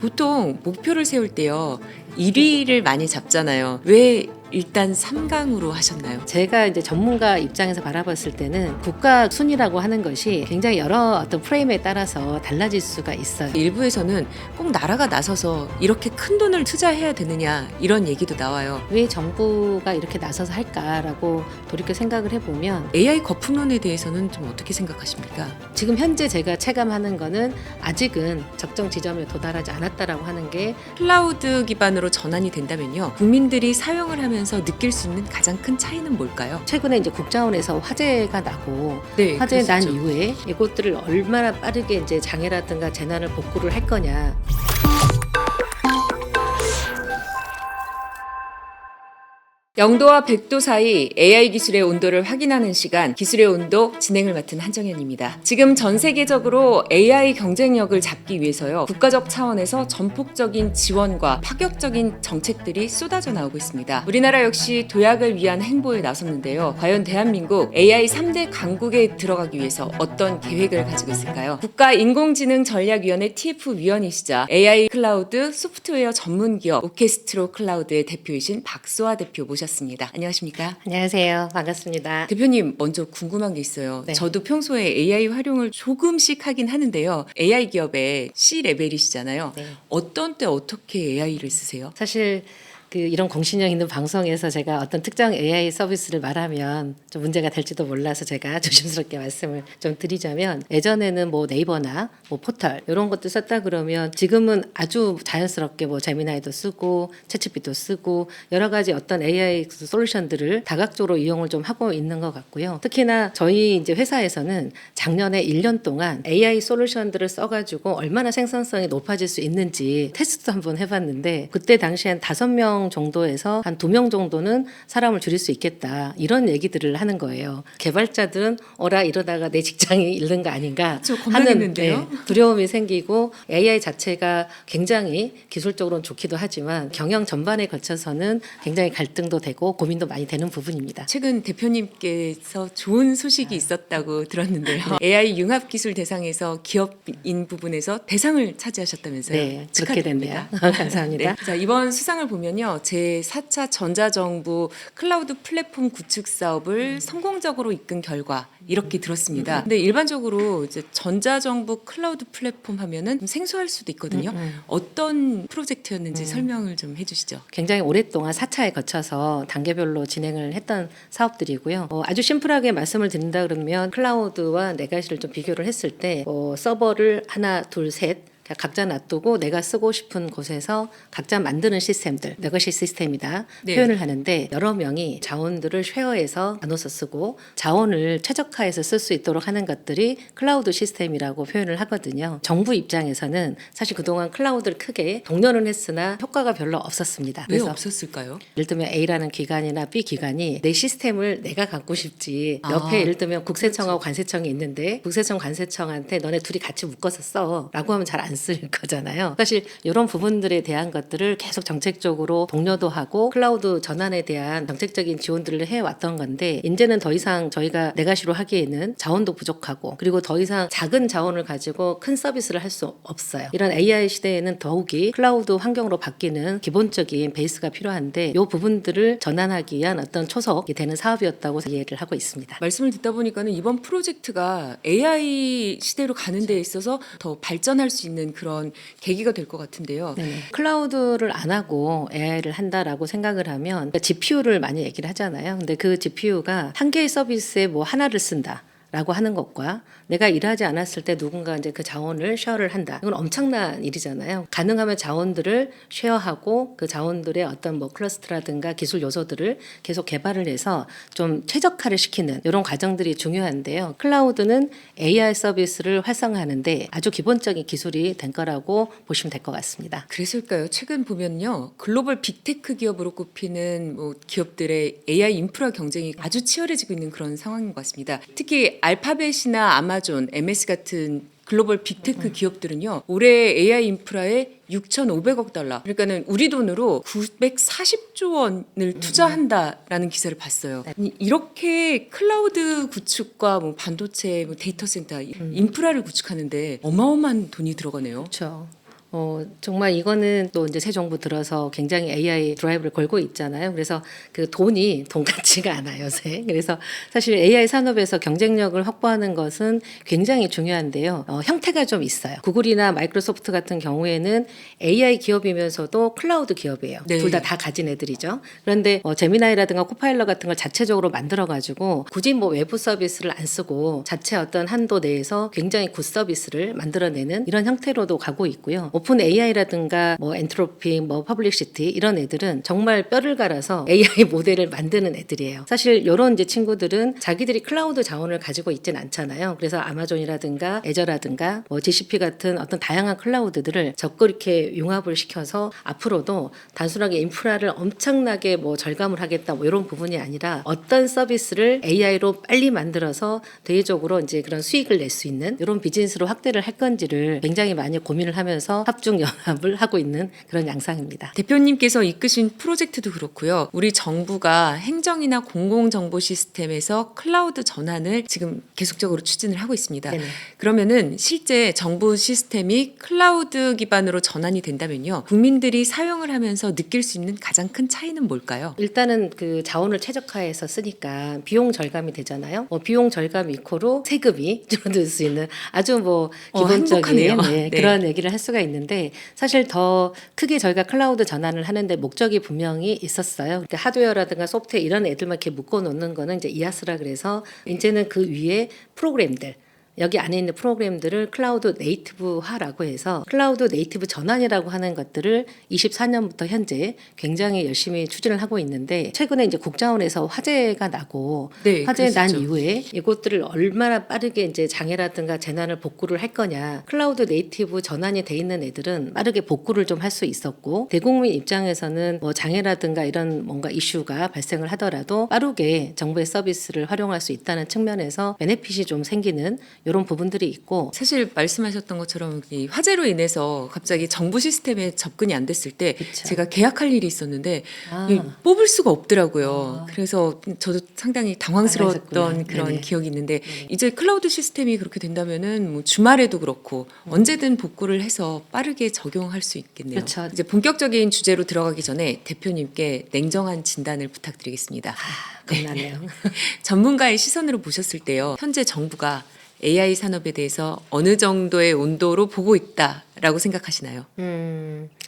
보통 목표를 세울 때요, 1위를 많이 잡잖아요. 왜 일단 3강으로 하셨나요? 제가 이제 전문가 입장에서 바라봤을 때는 국가 순위라고 하는 것이 굉장히 여러 어떤 프레임에 따라서 달라질 수가 있어요. 일부에서는 꼭 나라가 나서서 이렇게 큰 돈을 투자해야 되느냐 이런 얘기도 나와요. 왜 정부가 이렇게 나서서 할까라고 돌이켜 생각을 해보면 AI 거품론에 대해서는 좀 어떻게 생각하십니까? 지금 현재 제가 체감하는 거는 아직은 적정 지점에 도달하지 않았다라고 하는 게 클라우드 기반으로 전환이 된다면요, 국민들이 사용을 하면서 느낄 수 있는 가장 큰 차이는 뭘까요? 최근에 이제 국자원에서 화재가 나고 네, 화재 난 그랬었죠. 이후에 이것들을 얼마나 빠르게 이제 장애라든가 재난을 복구를 할 거냐. 영도와 100도 사이 AI 기술의 온도를 확인하는 시간, 기술의 온도 진행을 맡은 한정현입니다. 지금 전 세계적으로 AI 경쟁력을 잡기 위해서요, 국가적 차원에서 전폭적인 지원과 파격적인 정책들이 쏟아져 나오고 있습니다. 우리나라 역시 도약을 위한 행보에 나섰는데요. 과연 대한민국 AI 3대 강국에 들어가기 위해서 어떤 계획을 가지고 있을까요? 국가인공지능전략위원회 TF 위원이시자 AI 클라우드 소프트웨어 전문기업 오케스트로 클라우드의 대표이신 박소아 대표 모셨습니다. 안녕하십니까? 안녕하세요. 반갑습니다. 대표님, 먼저 궁금한 게 있어요. 네. 저도 평소에 AI 활용을 조금씩 하긴 하는데요. AI 기업의 C레벨이시잖아요. 네. 어떤 때 어떻게 AI를 쓰세요? 사실 이런 공신력 있는 방송에서 제가 어떤 특정 AI 서비스를 말하면 좀 문제가 될지도 몰라서 제가 조심스럽게 말씀을 좀 드리자면, 예전에는 뭐 네이버나 뭐 포털 이런 것도 썼다 그러면 지금은 아주 자연스럽게 뭐 제미나이도 쓰고 챗GPT도 쓰고 여러 가지 어떤 AI 솔루션들을 다각적으로 이용을 좀 하고 있는 것 같고요. 특히나 저희 이제 회사에서는 작년에 1년 동안 AI 솔루션들을 써가지고 얼마나 생산성이 높아질 수 있는지 테스트도 한번 해봤는데, 그때 당시엔 5명 정도에서 한 2명 정도는 사람을 줄일 수 있겠다, 이런 얘기들을 하는 거예요. 개발자들은 어라 이러다가 내 직장이 잃는 거 아닌가 저 하는 겁나겠는데요? 두려움이 생기고, AI 자체가 굉장히 기술적으로는 좋기도 하지만 경영 전반에 걸쳐서는 굉장히 갈등도 되고 고민도 많이 되는 부분입니다. 최근 대표님께서 좋은 소식이 있었다고 들었는데요. AI 융합기술 대상에서 기업인 부분에서 대상을 차지하셨다면서요? 네, 그렇게 축하드립니다. 됐네요. 감사합니다. 네. 자, 이번 수상을 보면요, 제4차 전자정부 클라우드 플랫폼 구축 사업을 성공적으로 이끈 결과 이렇게 들었습니다. 근데 일반적으로 이제 전자정부 클라우드 플랫폼 하면은 좀 생소할 수도 있거든요. 어떤 프로젝트였는지 설명을 좀 해주시죠. 굉장히 오랫동안 4차에 거쳐서 단계별로 진행을 했던 사업들이고요. 아주 심플하게 말씀을 드린다 그러면 클라우드와 레가시를 좀 비교를 했을 때 서버를 하나, 둘, 셋 각자 놔두고 내가 쓰고 싶은 곳에서 각자 만드는 시스템들, 레거시 시스템이다 네. 표현을 하는데, 여러 명이 자원들을 쉐어해서 나눠서 쓰고 자원을 최적화해서 쓸 수 있도록 하는 것들이 클라우드 시스템이라고 표현을 하거든요. 정부 입장에서는 사실 그동안 클라우드를 크게 독려는 했으나 효과가 별로 없었습니다. 왜 그래서 없었을까요? 예를 들면 A라는 기관이나 B 기관이 내 시스템을 내가 갖고 싶지, 아, 옆에 예를 들면 국세청하고 관세청이 있는데 국세청 관세청한테 너네 둘이 같이 묶어서 써 라고 하면 잘 안 쓸 거잖아요. 사실 이런 부분들에 대한 것들을 계속 정책적으로 독려도 하고 클라우드 전환에 대한 정책적인 지원들을 해왔던 건데, 이제는 더 이상 저희가 레가시로 하기에는 자원도 부족하고, 그리고 더 이상 작은 자원을 가지고 큰 서비스를 할 수 없어요. 이런 AI 시대에는 더욱이 클라우드 환경으로 바뀌는 기본적인 베이스가 필요한데, 이 부분들을 전환하기 위한 어떤 초석이 되는 사업이었다고 이해를 하고 있습니다. 말씀을 듣다 보니까는 이번 프로젝트가 AI 시대로 가는 데 있어서 더 발전할 수 있는 그런 계기가 될 것 같은데요. 네네. 클라우드를 안 하고 AI를 한다라고 생각을 하면 GPU를 많이 얘기를 하잖아요. 근데 그 GPU가 한 개의 서비스에 뭐 하나를 쓴다 라고 하는 것과 내가 일하지 않았을 때 누군가 이제 그 자원을 쉐어를 한다, 이건 엄청난 일이잖아요. 가능하면 자원들을 쉐어하고 그 자원들의 어떤 뭐 클러스터라든가 기술 요소들을 계속 개발을 해서 좀 최적화를 시키는 이런 과정들이 중요한데요. 클라우드는 AI 서비스를 활성화하는데 아주 기본적인 기술이 된 거라고 보시면 될 것 같습니다. 그랬을까요? 최근 보면요, 글로벌 빅테크 기업으로 꼽히는 뭐 기업들의 AI 인프라 경쟁이 아주 치열해지고 있는 그런 상황인 것 같습니다. 특히 알파벳이나 아마존, MS 같은 글로벌 빅테크 기업들은요, 올해 AI 인프라에 6,500억 달러, 그러니까는 우리 돈으로 940조 원을 투자한다라는 기사를 봤어요. 이렇게 클라우드 구축과 뭐 반도체, 뭐 데이터 센터, 인프라를 구축하는데 어마어마한 돈이 들어가네요. 그렇죠. 정말 이거는 또 이제 새 정부 들어서 굉장히 AI 드라이브를 걸고 있잖아요. 그래서 그 돈이 돈 같지가 않아요, 요새. 그래서 사실 AI 산업에서 경쟁력을 확보하는 것은 굉장히 중요한데요. 형태가 좀 있어요. 구글이나 마이크로소프트 같은 경우에는 AI 기업이면서도 클라우드 기업이에요. 네. 둘 다 가진 애들이죠. 그런데 제미나이라든가 코파일럿 같은 걸 자체적으로 만들어가지고 굳이 뭐 외부 서비스를 안 쓰고 자체 어떤 한도 내에서 굉장히 굿 서비스를 만들어내는 이런 형태로도 가고 있고요. 오픈 AI라든가 뭐 엔트로피, 뭐 퍼블릭시티 이런 애들은 정말 뼈를 갈아서 AI 모델을 만드는 애들이에요. 사실 이런 이제 친구들은 자기들이 클라우드 자원을 가지고 있진 않잖아요. 그래서 아마존이라든가 애저라든가 뭐 GCP 같은 어떤 다양한 클라우드들을 적극 이렇게 융합을 시켜서 앞으로도 단순하게 인프라를 엄청나게 뭐 절감을 하겠다 뭐 이런 부분이 아니라 어떤 서비스를 AI로 빨리 만들어서 대외적으로 이제 그런 수익을 낼 수 있는 이런 비즈니스로 확대를 할 건지를 굉장히 많이 고민을 하면서 합중 연합을 하고 있는 그런 양상입니다. 대표님께서 이끄신 프로젝트도 그렇고요. 우리 정부가 행정이나 공공정보 시스템에서 클라우드 전환을 지금 계속적으로 추진을 하고 있습니다. 네네. 그러면은 실제 정부 시스템이 클라우드 기반으로 전환이 된다면요. 국민들이 사용을 하면서 느낄 수 있는 가장 큰 차이는 뭘까요? 일단은 그 자원을 최적화해서 쓰니까 비용 절감이 되잖아요. 비용 절감 이코로 세금이 줄어들 수 있는 아주 뭐 기본적인 행복하네요. 네, 네. 그런 얘기를 할 수가 있는데 사실 더 크게 저희가 클라우드 전환을 하는데 목적이 분명히 있었어요. 그러니까 하드웨어라든가 소프트웨어 이런 애들만 이렇게 묶어 놓는 거는 이제 이아스라 그래서 이제는 그 위에 프로그램들 여기 안에 있는 프로그램들을 클라우드 네이티브화라고 해서 클라우드 네이티브 전환이라고 하는 것들을 24년부터 현재 굉장히 열심히 추진을 하고 있는데 최근에 이제 국자원에서 화재가 나고 네, 화재 난 그랬었죠. 이후에 이것들을 얼마나 빠르게 이제 장애라든가 재난을 복구를 할 거냐. 클라우드 네이티브 전환이 돼 있는 애들은 빠르게 복구를 좀 할 수 있었고 대국민 입장에서는 뭐 장애라든가 이런 뭔가 이슈가 발생을 하더라도 빠르게 정부의 서비스를 활용할 수 있다는 측면에서 베네핏이 좀 생기는 이런 부분들이 있고 사실 말씀하셨던 것처럼 이 화재로 인해서 갑자기 정부 시스템에 접근이 안 됐을 때 그쵸. 제가 계약할 일이 있었는데 아. 이 뽑을 수가 없더라고요. 그래서 저도 상당히 당황스러웠던 당황하셨구나. 그런 네네. 기억이 있는데 이제 클라우드 시스템이 그렇게 된다면은 뭐 주말에도 그렇고 언제든 복구를 해서 빠르게 적용할 수 있겠네요. 그렇죠. 이제 본격적인 주제로 들어가기 전에 대표님께 냉정한 진단을 부탁드리겠습니다. 겁나네요. 전문가의 시선으로 보셨을 때요. 현재 정부가 AI 산업에 대해서 어느 정도의 온도로 보고 있다라고 생각하시나요?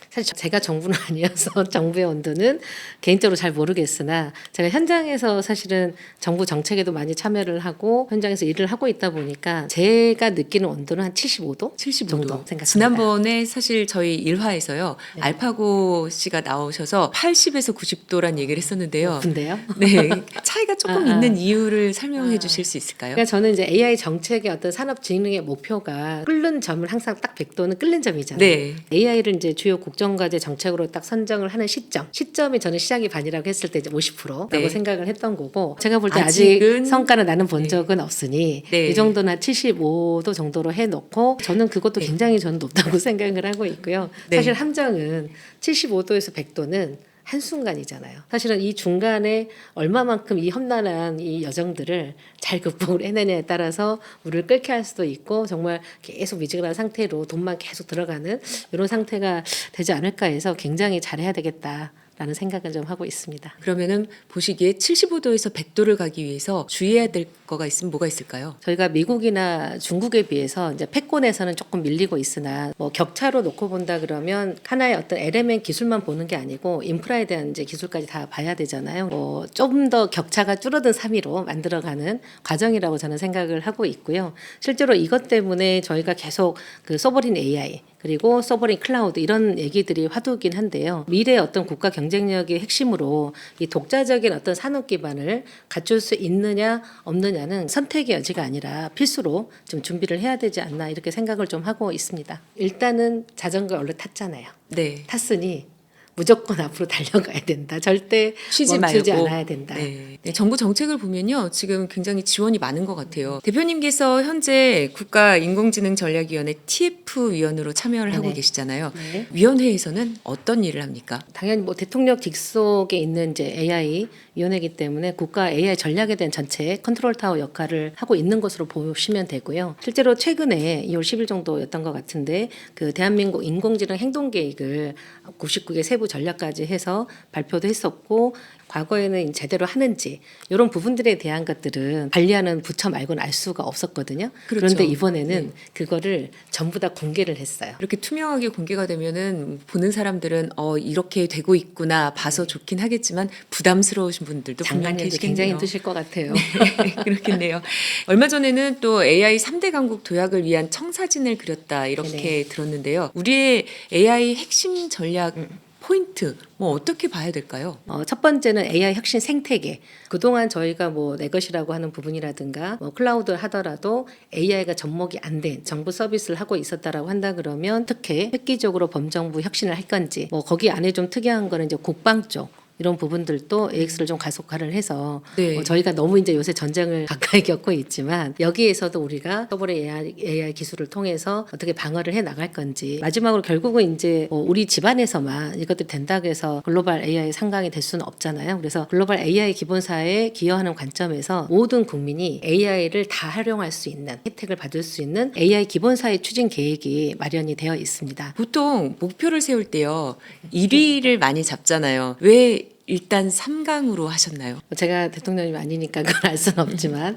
사실 제가 정부는 아니어서 정부의 온도는 개인적으로 잘 모르겠으나 제가 현장에서 사실은 정부 정책에도 많이 참여를 하고 현장에서 일을 하고 있다 보니까 제가 느끼는 온도는 한 75도 75도. 정도 생각합니다. 지난번에 사실 저희 일화에서요. 알파고 씨가 나오셔서 80에서 90도란 얘기를 했었는데요. 근데요? 네, 차이가 조금 아. 있는 이유를 설명해 주실 수 있을까요? 그러니까 저는 이제 AI 정책의 어떤 산업 진흥의 목표가 끓는 점을 항상 딱 100도는 끓는 점이잖아요. 네. AI를 이제 주요 국정과제 정책으로 딱 선정을 하는 시점이 저는 시작이 반이라고 했을 때 이제 50%라고 네. 생각을 했던 거고 제가 볼 때 아직 아직은 성과는 나는 본 네. 적은 없으니 네. 이 정도는 한 75도 정도로 해놓고 저는 그것도 네. 굉장히 저는 높다고 생각을 하고 있고요. 네. 사실 함정은 75도에서 100도는 한순간이잖아요. 사실은 이 중간에 얼마만큼 이 험난한 이 여정들을 잘 극복을 해내냐에 따라서 물을 끓게 할 수도 있고 정말 계속 미지근한 상태로 돈만 계속 들어가는 이런 상태가 되지 않을까 해서 굉장히 잘해야 되겠다라는 생각을 좀 하고 있습니다. 그러면은 보시기에 75도에서 100도를 가기 위해서 주의해야 될 거가 있으면 뭐가 있을까요? 저희가 미국이나 중국에 비해서 이제 패권에서는 조금 밀리고 있으나 뭐 격차로 놓고 본다 그러면 하나의 어떤 엘리멘 기술만 보는 게 아니고 인프라에 대한 이제 기술까지 다 봐야 되잖아요. 좀 더 격차가 줄어든 3위로 만들어가는 과정이라고 저는 생각을 하고 있고요. 실제로 이것 때문에 저희가 계속 그 소버린 AI 그리고 소버린 클라우드 이런 얘기들이 화두긴 한데요. 미래의 어떤 국가 경쟁력의 핵심으로 이 독자적인 어떤 산업 기반을 갖출 수 있느냐 없느냐는 선택의 여지가 아니라 필수로 좀 준비를 해야 되지 않나 이렇게 생각을 좀 하고 있습니다. 일단은 자전거 얼른 탔잖아요. 네. 탔으니 무조건 앞으로 달려가야 된다. 절대 쉬지 멈추지 말고. 않아야 된다. 네. 네, 정부 정책을 보면요. 지금 굉장히 지원이 많은 것 같아요. 대표님께서 현재 국가인공지능전략위원회 TF위원으로 참여를 하고 네. 계시잖아요. 네. 위원회에서는 어떤 일을 합니까? 당연히 뭐 대통령 직속에 있는 이제 AI 위원회이기 때문에 국가 AI 전략에 대한 전체 컨트롤 타워 역할을 하고 있는 것으로 보시면 되고요. 실제로 최근에 2월 10일 정도였던 것 같은데 그 대한민국 인공지능 행동계획을 99개 세부 전략까지 해서 발표도 했었고 과거에는 제대로 하는지 이런 부분들에 대한 것들은 관리하는 부처 말고는 알 수가 없었거든요. 그렇죠. 그런데 이번에는 네. 그거를 전부 다 공개를 했어요. 이렇게 투명하게 공개가 되면은 보는 사람들은 이렇게 되고 있구나 봐서 좋긴 하겠지만 부담스러우신 분들도 분명 장관님도 계시겠네요. 굉장히 힘드실 것 같아요. 네, 그렇겠네요. 얼마 전에는 또 AI 3대 강국 도약을 위한 청사진을 그렸다 이렇게 들었는데요. 우리의 AI 핵심 전략 포인트 뭐 어떻게 봐야 될까요? 첫 번째는 AI 혁신 생태계. 그동안 저희가 뭐 내 것이라고 하는 부분이라든가 뭐 클라우드 하더라도 AI가 접목이 안 된 정부 서비스를 하고 있었다라고 한다 그러면 어떻게 획기적으로 범정부 혁신을 할 건지 뭐 거기 안에 좀 특이한 거는 이제 국방 쪽 이런 부분들도 AX를 좀 가속화를 해서 네. 저희가 너무 이제 요새 전쟁을 가까이 겪고 있지만 여기에서도 우리가 서버의 AI 기술을 통해서 어떻게 방어를 해 나갈 건지 마지막으로 결국은 이제 우리 집안에서만 이것들이 된다고 해서 글로벌 AI 상강이 될 수는 없잖아요. 그래서 글로벌 AI 기본사에 기여하는 관점에서 모든 국민이 AI를 다 활용할 수 있는 혜택을 받을 수 있는 AI 기본사의 추진 계획이 마련이 되어 있습니다. 보통 목표를 세울 때요 1위를 많이 잡잖아요. 왜 일단 3강으로 하셨나요? 제가 대통령이 아니니까 그걸 알 수는 없지만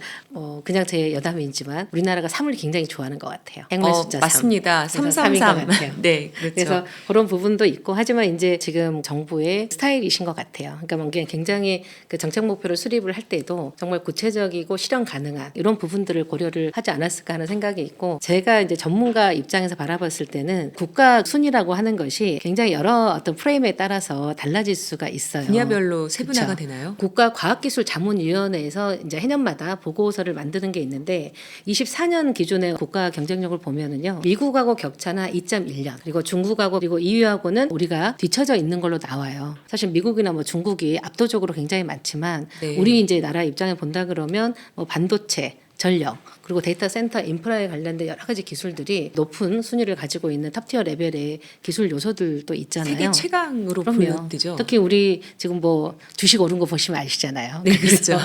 그냥 제 여담이지만 우리나라가 3을 굉장히 좋아하는 것 같아요. 행운 숫자 3. 맞습니다. 그래서 333. 3인 것 같아요. 네, 그렇죠. 그래서 그런 부분도 있고 하지만 이제 지금 정부의 스타일이신 것 같아요. 그러니까 뭔가 굉장히 그 정책 목표를 수립을 할 때도 정말 구체적이고 실현 가능한 이런 부분들을 고려를 하지 않았을까 하는 생각이 있고 제가 이제 전문가 입장에서 바라봤을 때는 국가 순위라고 하는 것이 굉장히 여러 어떤 프레임에 따라서 달라질 수가 있어요. 분야별로 세분화가 그쵸. 되나요? 국가과학기술자문위원회에서 이제 해년마다 보고서를 만드는 게 있는데 24년 기준의 국가 경쟁력을 보면은요 미국하고 격차나 2.1년 그리고 중국하고 그리고 EU하고는 우리가 뒤처져 있는 걸로 나와요. 사실 미국이나 뭐 중국이 압도적으로 굉장히 많지만 네. 우리 이제 나라 입장에 본다 그러면 뭐 반도체 전력 그리고 데이터 센터 인프라에 관련된 여러 가지 기술들이 높은 순위를 가지고 있는 탑티어 레벨의 기술 요소들도 있잖아요. 세계 최강으로 그럼요. 불리죠. 특히 우리 지금 뭐 주식 오른 거 보시면 아시잖아요. 네, 그렇죠.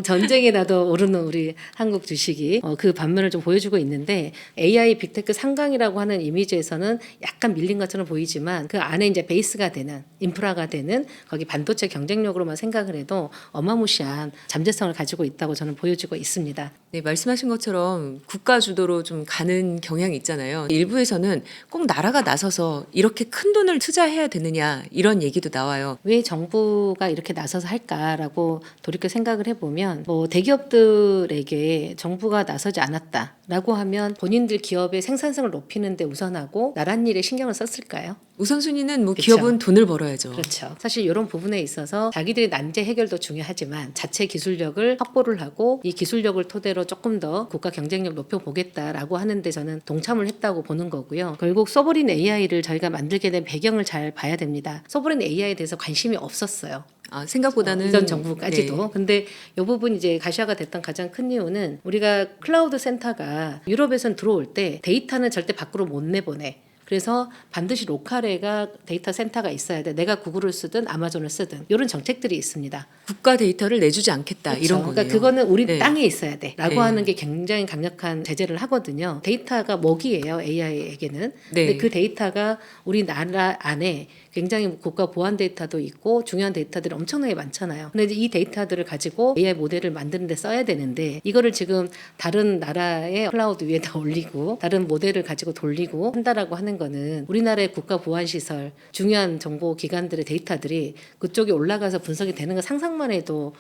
전쟁에 나도 오르는 우리 한국 주식이 그 반면을 좀 보여주고 있는데 AI 빅테크 상강이라고 하는 이미지에서는 약간 밀린 것처럼 보이지만 그 안에 이제 베이스가 되는 인프라가 되는 거기 반도체 경쟁력으로만 생각을 해도 어마무시한 잠재성을 가지고 있다고 저는 보여지고 있습니다. 네, 말씀하신 것처럼 국가 주도로 좀 가는 경향이 있잖아요. 일부에서는 꼭 나라가 나서서 이렇게 큰 돈을 투자해야 되느냐 이런 얘기도 나와요. 왜 정부가 이렇게 나서서 할까라고 돌이켜 생각을 해보면 뭐 대기업들에게 정부가 나서지 않았다라고 하면 본인들 기업의 생산성을 높이는 데 우선하고 나란 일에 신경을 썼을까요? 우선순위는 뭐 그쵸. 기업은 돈을 벌어야죠. 그렇죠. 사실 이런 부분에 있어서 자기들의 난제 해결도 중요하지만 자체 기술력을 확보를 하고 이 기술력을 토대로 조금 더 국가 경쟁력 높여보겠다라고 하는데 저는 동참을 했다고 보는 거고요. 결국 소버린 AI를 저희가 만들게 된 배경을 잘 봐야 됩니다. 소버린 AI에 대해서 관심이 없었어요. 생각보다는 이전 정부까지도. 네. 근데 이 부분 이제 가시화가 됐던 가장 큰 이유는 우리가 클라우드 센터가 유럽에선 들어올 때 데이터는 절대 밖으로 못 내보내. 그래서 반드시 로컬에가 데이터 센터가 있어야 돼. 내가 구글을 쓰든 아마존을 쓰든 이런 정책들이 있습니다. 국가 데이터를 내주지 않겠다 그렇죠. 이런 거네요. 그러니까 그거는 우리 네. 땅에 있어야 돼라고 네. 하는 게 굉장히 강력한 제재를 하거든요. 데이터가 먹이에요 AI에게는. 네. 근데 그 데이터가 우리 나라 안에 굉장히 국가 보안 데이터도 있고 중요한 데이터들이 엄청나게 많잖아요. 근데 이 데이터들을 가지고 AI 모델을 만드는 데 써야 되는데 이거를 지금 다른 나라의 클라우드 위에다 올리고 다른 모델을 가지고 돌리고 한다라고 하는 거는 우리나라의 국가 보안 시설 중요한 정보 기관들의 데이터들이 그쪽에 올라가서 분석이 되는 거 상상만 해도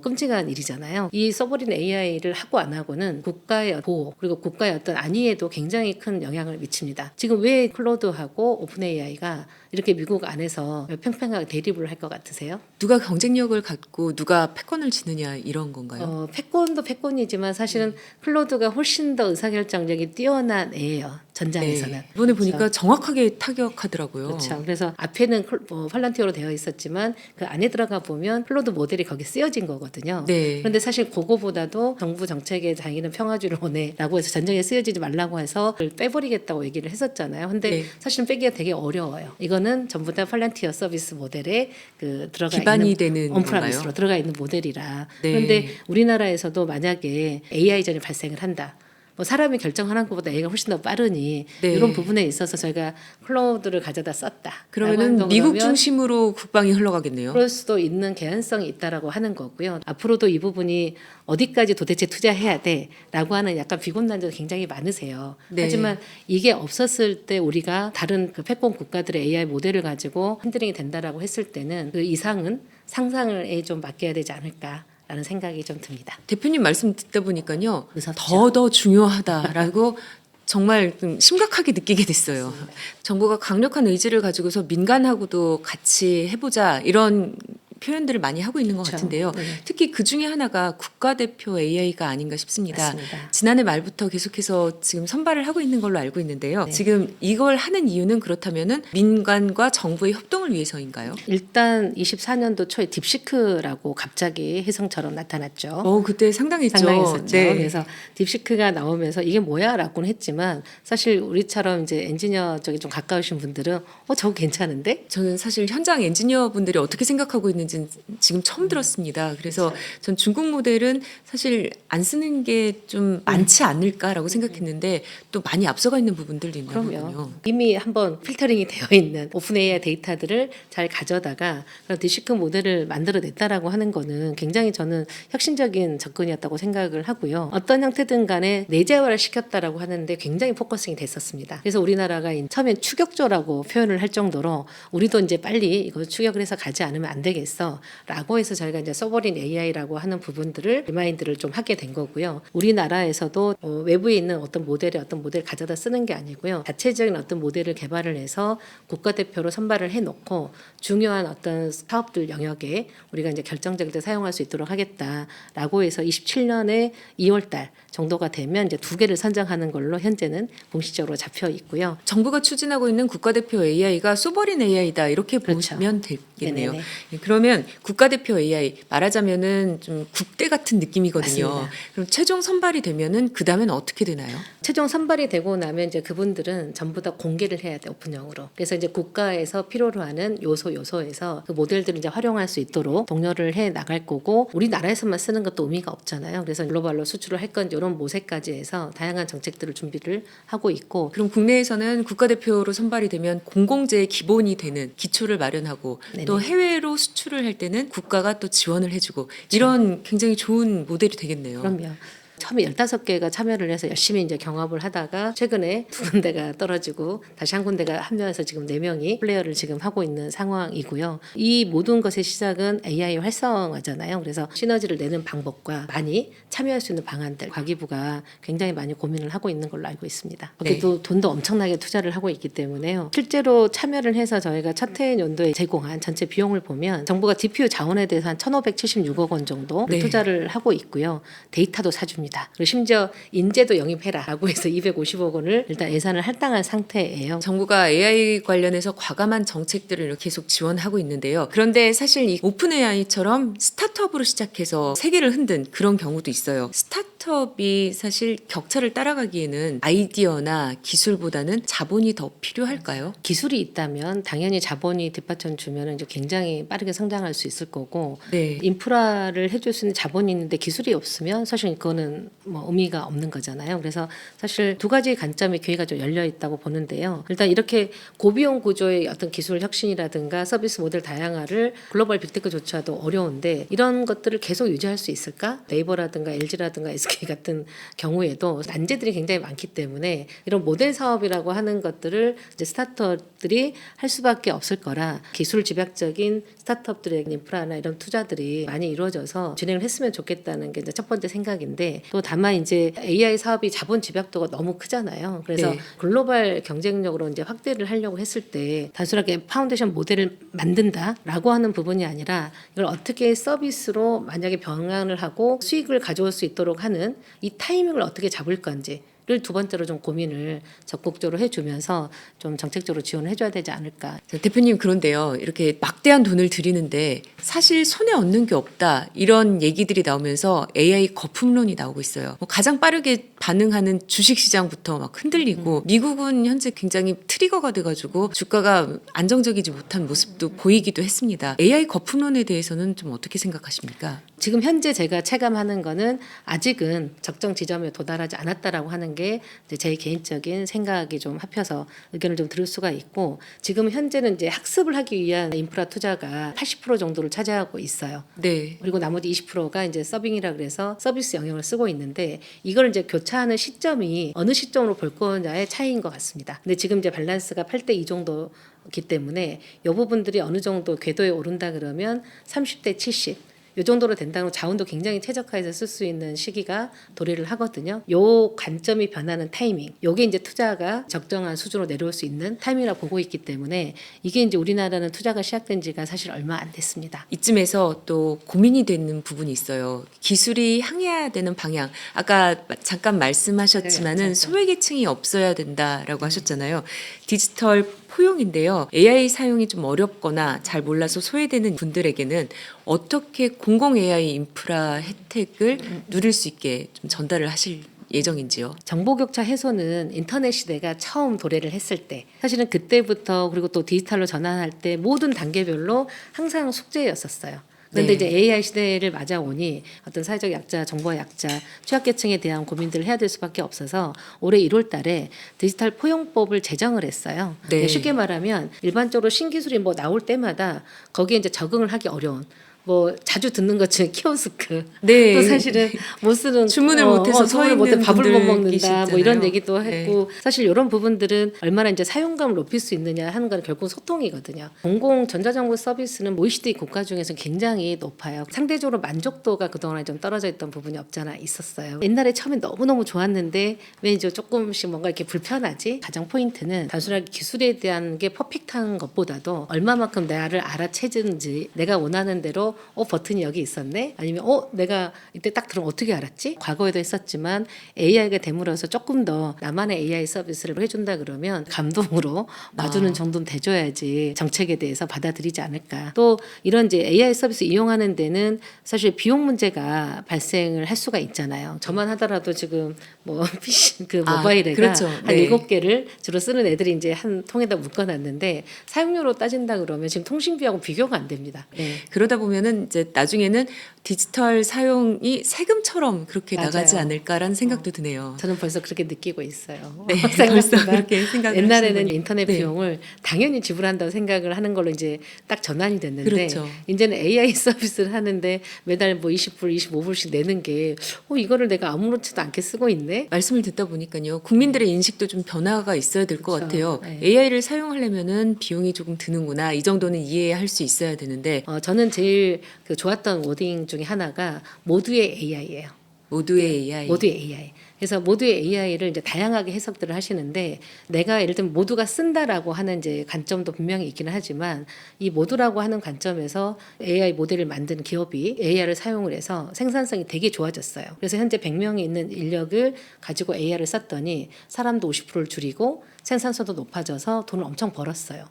끔찍한 일이잖아요. 이 서버린 AI를 하고 안 하고는 국가의 보호 그리고 국가의 어떤 안위에도 굉장히 큰 영향을 미칩니다. 지금 왜 클로드하고 오픈 AI가 이렇게 미국 안에서 팽팽하게 대립을 할 것 같으세요? 누가 경쟁력을 갖고 누가 패권을 지느냐 이런 건가요? 패권도 패권이지만 사실은 클로드가 훨씬 더 의사결정력이 뛰어난 애예요. 전장에서는. 네. 이번에 그렇죠. 보니까 정확하게 타격하더라고요. 그렇죠. 그래서 앞에는 뭐 팔란티어로 되어 있었지만 그 안에 들어가 보면 클로드 모델이 거기 쓰여진 거거든요. 네. 그런데 사실 그거보다도 정부 정책에 자기는 평화주의를 원해라고 해서 전쟁에 쓰여지지 말라고 해서 그걸 빼버리겠다고 얘기를 했었잖아요. 근데 네. 사실은 빼기가 되게 어려워요. 이거는 전부 다 팔란티어 서비스 모델에 그 들어가 기반이 있는 되는 온프라미스로 건가요? 들어가 있는 모델이라. 네. 그런데 우리나라에서도 만약에 AI전이 발생을 한다. 뭐 사람이 결정하는 것보다 AI가 훨씬 더 빠르니 네. 이런 부분에 있어서 저희가 클라우드를 가져다 썼다. 그러면은 미국 중심으로 국방이 흘러가겠네요. 그럴 수도 있는 개연성이 있다라고 하는 거고요. 앞으로도 이 부분이 어디까지 도대체 투자해야 돼라고 하는 약간 비곤난자도 굉장히 많으세요. 네. 하지만 이게 없었을 때 우리가 다른 그 패권 국가들의 AI 모델을 가지고 핸들링이 된다라고 했을 때는 그 이상은 상상에 좀 맡겨야 되지 않을까. 라는 생각이 좀 듭니다. 대표님 말씀 듣다 보니까요. 무섭죠? 더 중요하다라고 정말 좀 심각하게 느끼게 됐어요. 맞습니다. 정부가 강력한 의지를 가지고서 민간하고도 같이 해보자 이런 표현들을 많이 하고 있는 것 그렇죠. 같은데요. 네. 특히 그 중에 하나가 국가대표 AI가 아닌가 싶습니다. 맞습니다. 지난해 말부터 계속해서 지금 선발을 하고 있는 걸로 알고 있는데요. 네. 지금 이걸 하는 이유는 그렇다면은 민간과 정부의 협동을 위해서인가요? 일단 24년도 초에 딥시크라고 갑자기 혜성처럼 나타났죠. 그때 상당했죠. 상당했었죠. 네. 그래서 딥시크가 나오면서 이게 뭐야라고는 했지만 사실 우리처럼 이제 엔지니어 쪽에 좀 가까우신 분들은 저거 괜찮은데? 저는 사실 현장 엔지니어 분들이 어떻게 생각하고 있는지 지금 처음 들었습니다. 그래서 전 중국 모델은 사실 안 쓰는 게 좀 많지 않을까라고 생각했는데 또 많이 앞서가 있는 부분들도 있나 그럼요. 보군요. 이미 한번 필터링이 되어 있는 오픈 AI 데이터들을 잘 가져다가 그런 딥시크 모델을 만들어냈다라고 하는 거는 굉장히 저는 혁신적인 접근이었다고 생각을 하고요. 어떤 형태든 간에 내재화를 시켰다라고 하는데 굉장히 포커싱이 됐었습니다. 그래서 우리나라가 처음엔 추격조라고 표현을 할 정도로 우리도 이제 빨리 이거 추격을 해서 가지 않으면 안 되겠어라고 해서 저희가 이제 서버린 AI라고 하는 부분들을 리마인드를 좀 하게 된 거고요. 우리나라에서도 외부에 있는 어떤 모델을 가져다 쓰는 게 아니고요. 자체적인 어떤 모델을 개발을 해서 국가대표로 선발을 해놓고 중요한 어떤 사업들 영역에 우리가 이제 결정적일 때 사용할 수 있도록 하겠다라고 해서 27년에 2월달 정도가 되면 이제 2개를 선정하는 걸로 현재는 공식적으로 잡혀 있고요. 정부가 추진하고 있는 국가대표 AI가 소버린 AI다 이렇게 그렇죠. 보시면 되겠네요. 네네네. 그러면 국가대표 AI 말하자면은 좀 국대 같은 느낌이거든요. 맞습니다. 그럼 최종 선발이 되면은 그 다음에는 어떻게 되나요? 최종 선발이 되고 나면 이제 그분들은 전부 다 공개를 해야 돼 오픈형으로. 그래서 이제 국가에서 필요로 하는 요소에서 그 모델들을 이제 활용할 수 있도록 독려를 해 나갈 거고 우리나라에서만 쓰는 것도 의미가 없잖아요. 그래서 글로벌로 수출을 할 건지 이런 모색까지 해서 다양한 정책들을 준비를 하고 있고. 그럼 국내에서는 국가대표로 선발이 되면 공공재의 기본이 되는 기초를 마련하고 네네. 또 해외로 수출을 할 때는 국가가 또 지원을 해주고 이런 굉장히 좋은 모델이 되겠네요. 그럼요. 처음에 15개가 참여를 해서 열심히 이제 경합을 하다가 최근에 2군데가 떨어지고 다시 한 군데가 합류해서 지금 4명이 플레이어를 지금 하고 있는 상황이고요. 이 모든 것의 시작은 AI 활성화잖아요. 그래서 시너지를 내는 방법과 많이 참여할 수 있는 방안들 과기부가 굉장히 많이 고민을 하고 있는 걸로 알고 있습니다. 네. 또 돈도 엄청나게 투자를 하고 있기 때문에요. 실제로 참여를 해서 저희가 첫 해 연도에 제공한 전체 비용을 보면 정부가 DPU 자원에 대해서 한 1,576억 원 정도 네. 투자를 하고 있고요. 데이터도 사줍니다. 그리고 심지어 인재도 영입해라라고 해서 250억 원을 일단 예산을 할당한 상태예요. 정부가 AI 관련해서 과감한 정책들을 계속 지원하고 있는데요. 그런데 사실 이 오픈 AI처럼 스타트업으로 시작해서 세계를 흔든 그런 경우도 있어요. 스타트업이 사실 격차를 따라가기에는 아이디어나 기술보다는 자본이 더 필요할까요? 기술이 있다면 당연히 자본이 뒷받쳐 주면 이제 굉장히 빠르게 성장할 수 있을 거고 네. 인프라를 해줄 수 있는 자본이 있는데 기술이 없으면 사실 그거는 뭐 의미가 없는 거잖아요. 그래서 사실 두 가지 관점의 기회가 좀 열려 있다고 보는데요. 일단 이렇게 고비용 구조의 어떤 기술 혁신이라든가 서비스 모델 다양화를 글로벌 빅테크조차도 어려운데 이런 것들을 계속 유지할 수 있을까? 네이버라든가 LG라든가 SK 같은 경우에도 난제들이 굉장히 많기 때문에 이런 모델 사업이라고 하는 것들을 이제 스타트업들이 할 수밖에 없을 거라 기술 집약적인 스타트업들의 인프라나 이런 투자들이 많이 이루어져서 진행을 했으면 좋겠다는 게 이제 첫 번째 생각인데 또 다만 이제 AI 사업이 자본 집약도가 너무 크잖아요. 그래서 네. 글로벌 경쟁력으로 이제 확대를 하려고 했을 때 단순하게 파운데이션 모델을 만든다라고 하는 부분이 아니라 이걸 어떻게 서비스로 만약에 병행을 하고 수익을 가져올 수 있도록 하는 이 타이밍을 어떻게 잡을 건지 를 두 번째로 좀 고민을 적극적으로 해주면서 좀 정책적으로 지원을 해줘야 되지 않을까. 자, 대표님 그런데요. 이렇게 막대한 돈을 들이는데 사실 손에 얻는 게 없다. 이런 얘기들이 나오면서 AI 거품론이 나오고 있어요. 뭐 가장 빠르게 반응하는 주식시장부터 막 흔들리고 미국은 현재 굉장히 트리거가 돼가지고 주가가 안정적이지 못한 모습도 보이기도 했습니다. AI 거품론에 대해서는 좀 어떻게 생각하십니까? 지금 현재 제가 체감하는 거는 아직은 적정 지점에 도달하지 않았다라고 하는 게 이제 제 개인적인 생각이 좀 합해서 의견을 좀 들을 수가 있고, 지금 현재는 이제 학습을 하기 위한 인프라 투자가 80% 정도를 차지하고 있어요. 네. 그리고 나머지 20%가 이제 서빙이라 그래서 서비스 영역을 쓰고 있는데, 이걸 이제 교차하는 시점이 어느 시점으로 볼 거냐의 차이인 것 같습니다. 근데 지금 이제 밸런스가 8대 2 정도이기 때문에 이 부분들이 어느 정도 궤도에 오른다 그러면 30대 70. 이 정도로 된다면 자원도 굉장히 최적화해서 쓸 수 있는 시기가 도래를 하거든요. 요 관점이 변하는 타이밍, 요게 이제 투자가 적정한 수준으로 내려올 수 있는 타이밍이라고 보고 있기 때문에 이게 이제 우리나라는 투자가 시작된 지가 사실 얼마 안 됐습니다. 이쯤에서 또 고민이 되는 부분이 있어요. 기술이 향해야 되는 방향. 아까 잠깐 말씀하셨지만은 네, 소외계층이 없어야 된다라고 하셨잖아요. 디지털 포용인데요. AI 사용이 좀 어렵거나 잘 몰라서 소외되는 분들에게는 어떻게 공공 AI 인프라 혜택을 누릴 수 있게 좀 전달을 하실 예정인지요? 정보격차 해소는 인터넷 시대가 처음 도래를 했을 때, 사실은 그때부터 그리고 또 디지털로 전환할 때 모든 단계별로 항상 숙제였었어요. 그런데 네. 이제 AI 시대를 맞아오니 어떤 사회적 약자, 정보 약자, 취약계층에 대한 고민들을 해야 될 수밖에 없어서 올해 1월 달에 디지털 포용법을 제정을 했어요. 네. 쉽게 말하면 일반적으로 신기술이 뭐 나올 때마다 거기에 이제 적응을 하기 어려운, 뭐 자주 듣는 것 중에 키오스크, 네. 또 사실은 못 쓰는, 주문을 못해서 주문을 서 못해 있는 밥을 못 분들 먹는다 뭐 이런 계시잖아요. 얘기도 네. 했고, 사실 이런 부분들은 얼마나 이제 사용감을 높일 수 있느냐 하는 건 결국 소통이거든요. 공공 전자정보 서비스는 OECD 국가 중에서 굉장히 높아요. 상대적으로 만족도가 그동안에 좀 떨어져 있던 부분이 없잖아 있었어요. 옛날에 처음에 너무너무 좋았는데 왜 이제 조금씩 뭔가 이렇게 불편하지? 가장 포인트는 단순하게 기술에 대한 게 퍼펙트한 것보다도 얼마만큼 나를 알아채는지, 내가 원하는 대로 버튼이 여기 있었네? 아니면 내가 이때 딱 들으면 어떻게 알았지? 과거에도 했었지만 AI가 됨으로써 조금 더 나만의 AI 서비스를 해준다 그러면 감동으로 봐주는 정도는 돼줘야지 정책에 대해서 받아들이지 않을까. 또 이런 이제 AI 서비스 이용하는 데는 사실 비용 문제가 발생을 할 수가 있잖아요. 저만 하더라도 지금 뭐 PC 그 모바일에가 그렇죠. 한 네. 7개를 주로 쓰는 애들이 이제 한 통에다 묶어놨는데, 사용료로 따진다 그러면 지금 통신비하고 비교가 안 됩니다. 네. 그러다 보면은 이제 나중에는 디지털 사용이 세금처럼 그렇게 맞아요. 나가지 않을까라는 생각도 드네요. 저는 벌써 그렇게 느끼고 있어요. 네, 생각보다 벌써 그렇게 생각을 옛날에는 하시는군요. 인터넷 네. 비용을 당연히 지불한다고 생각을 하는 걸로 이제 딱 전환이 됐는데, 그렇죠. 이제는 AI 서비스를 하는데 매달 뭐 20불, 25불씩 내는 게 이거를 내가 아무렇지도 않게 쓰고 있네. 말씀을 듣다 보니까요. 국민들의 인식도 좀 변화가 있어야 될 것 그렇죠. 같아요. 네. AI를 사용하려면은 비용이 조금 드는구나. 이 정도는 이해할 수 있어야 되는데 저는 제일 그 좋았던 워딩 중에 하나가 모두의 AI예요. 모두의 AI. 모두의 AI. 그래서 모두의 AI를 이제 다양하게 해석들을 하시는데, 내가 예를 들면 모두가 쓴다라고 하는 이제 관점도 분명히 있기는 하지만, 이 모두라고 하는 관점에서 AI 모델을 만드는 기업이 AI를 사용을 해서 생산성이 되게 좋아졌어요. 그래서 현재 100명이 있는 인력을 가지고 AI를 썼더니 사람도 50%를 줄이고 생산성도 높아져서 돈을 엄청 벌었어요.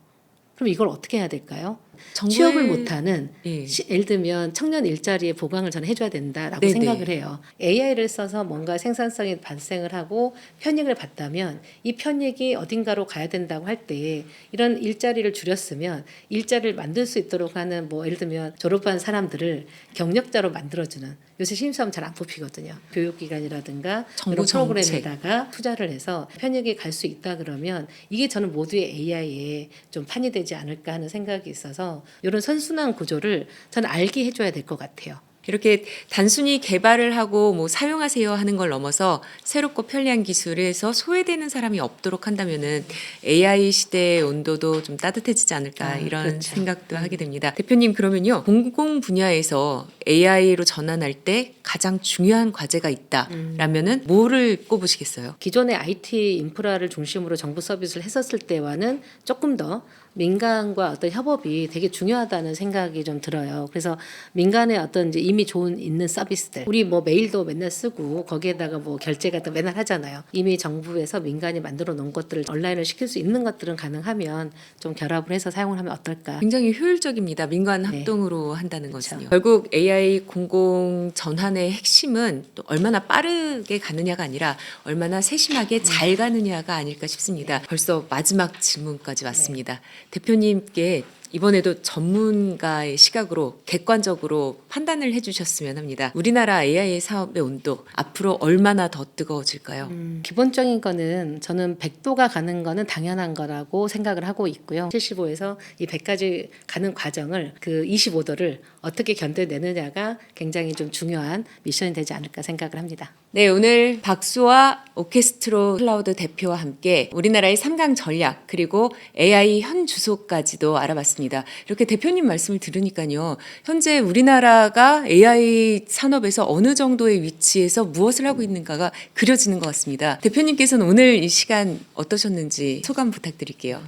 그럼 이걸 어떻게 해야 될까요? 정부의- 취업을 못하는 예. 예를 들면 청년 일자리의 보강을 저는 해줘야 된다라고 네네. 생각을 해요. AI를 써서 뭔가 생산성이 발생을 하고 편익을 봤다면 이 편익이 어딘가로 가야 된다고 할 때 이런 일자리를 줄였으면 일자리를 만들 수 있도록 하는, 뭐 예를 들면 졸업한 사람들을 경력자로 만들어주는, 요새 신입사원 잘 안 뽑히거든요. 교육기관이라든가 정부 이런 정책. 프로그램에다가 투자를 해서 편익이 갈 수 있다 그러면 이게 저는 모두의 AI에 좀 판이 되지 않을까 하는 생각이 있어서, 이런 선순환 구조를 저는 알게 해줘야 될 것 같아요. 이렇게 단순히 개발을 하고 뭐 사용하세요 하는 걸 넘어서 새롭고 편리한 기술에서 소외되는 사람이 없도록 한다면은 AI 시대의 온도도 좀 따뜻해지지 않을까 이런 그렇죠. 생각도 하게 됩니다. 대표님 그러면요. 공공 분야에서 AI로 전환할 때 가장 중요한 과제가 있다라면은 뭐를 꼽으시겠어요? 기존의 IT 인프라를 중심으로 정부 서비스를 했었을 때와는 조금 더 민간과 어떤 협업이 되게 중요하다는 생각이 좀 들어요. 그래서 민간의 어떤 이제 이미 있는 서비스들, 우리 뭐 메일도 맨날 쓰고 거기에다가 뭐 결제 같은 거 맨날 하잖아요. 이미 정부에서 민간이 만들어 놓은 것들을 온라인을 시킬 수 있는 것들은 가능하면 좀 결합을 해서 사용을 하면 어떨까. 굉장히 효율적입니다. 민관 네. 합동으로 한다는 그렇죠. 것은요. 결국 AI 공공 전환의 핵심은 또 얼마나 빠르게 가느냐가 아니라 얼마나 세심하게 잘 가느냐가 아닐까 싶습니다. 벌써 마지막 질문까지 왔습니다. 대표님께 이번에도 전문가의 시각으로 객관적으로 판단을 해주셨으면 합니다. 우리나라 AI 사업의 온도 앞으로 얼마나 더 뜨거워질까요? 기본적인 거는 저는 100도가 가는 거는 당연한 거라고 생각을 하고 있고요. 75에서 이 100까지 가는 과정을 그 25도를 어떻게 견뎌내느냐가 굉장히 좀 중요한 미션이 되지 않을까 생각을 합니다. 네, 오늘 박수와 오케스트로 클라우드 대표와 함께 우리나라의 3강 전략 그리고 AI 현 주소까지도 알아봤습니다. 이렇게 대표님 말씀을 들으니까요. 현재 우리나라가 AI 산업에서 어느 정도의 위치에서 무엇을 하고 있는가가 그려지는 것 같습니다. 대표님께서는 오늘 이 시간 어떠셨는지 소감 부탁드릴게요.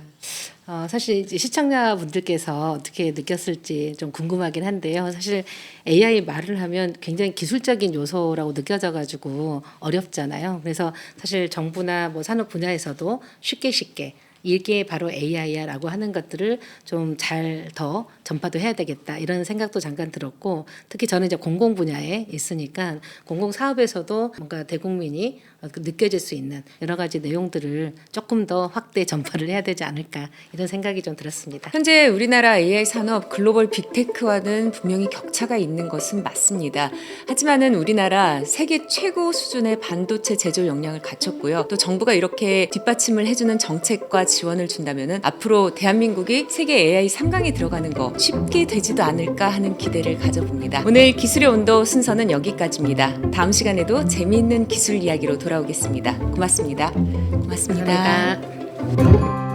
사실 이제 시청자분들께서 어떻게 느꼈을지 좀 궁금하긴 한데요. 사실 AI 말을 하면 굉장히 기술적인 요소라고 느껴져가지고 어렵잖아요. 그래서 사실 정부나 뭐 산업 분야에서도 쉽게 이게 바로 AI야라고 하는 것들을 좀 잘 더 전파도 해야 되겠다 이런 생각도 잠깐 들었고, 특히 저는 이제 공공 분야에 있으니까 공공 사업에서도 뭔가 대국민이 느껴질 수 있는 여러 가지 내용들을 조금 더 확대 전파를 해야 되지 않을까 이런 생각이 좀 들었습니다. 현재 우리나라 AI 산업 글로벌 빅테크와는 분명히 격차가 있는 것은 맞습니다. 하지만은 우리나라 세계 최고 수준의 반도체 제조 역량을 갖췄고요. 또 정부가 이렇게 뒷받침을 해주는 정책과 지원을 준다면은 앞으로 대한민국이 세계 AI 3강에 들어가는 거 쉽게 되지도 않을까 하는 기대를 가져봅니다. 오늘 기술의 온도 순서는 여기까지입니다. 다음 시간에도 재미있는 기술 이야기로 돌아오겠습니다. 고맙습니다. 고맙습니다. 감사합니다.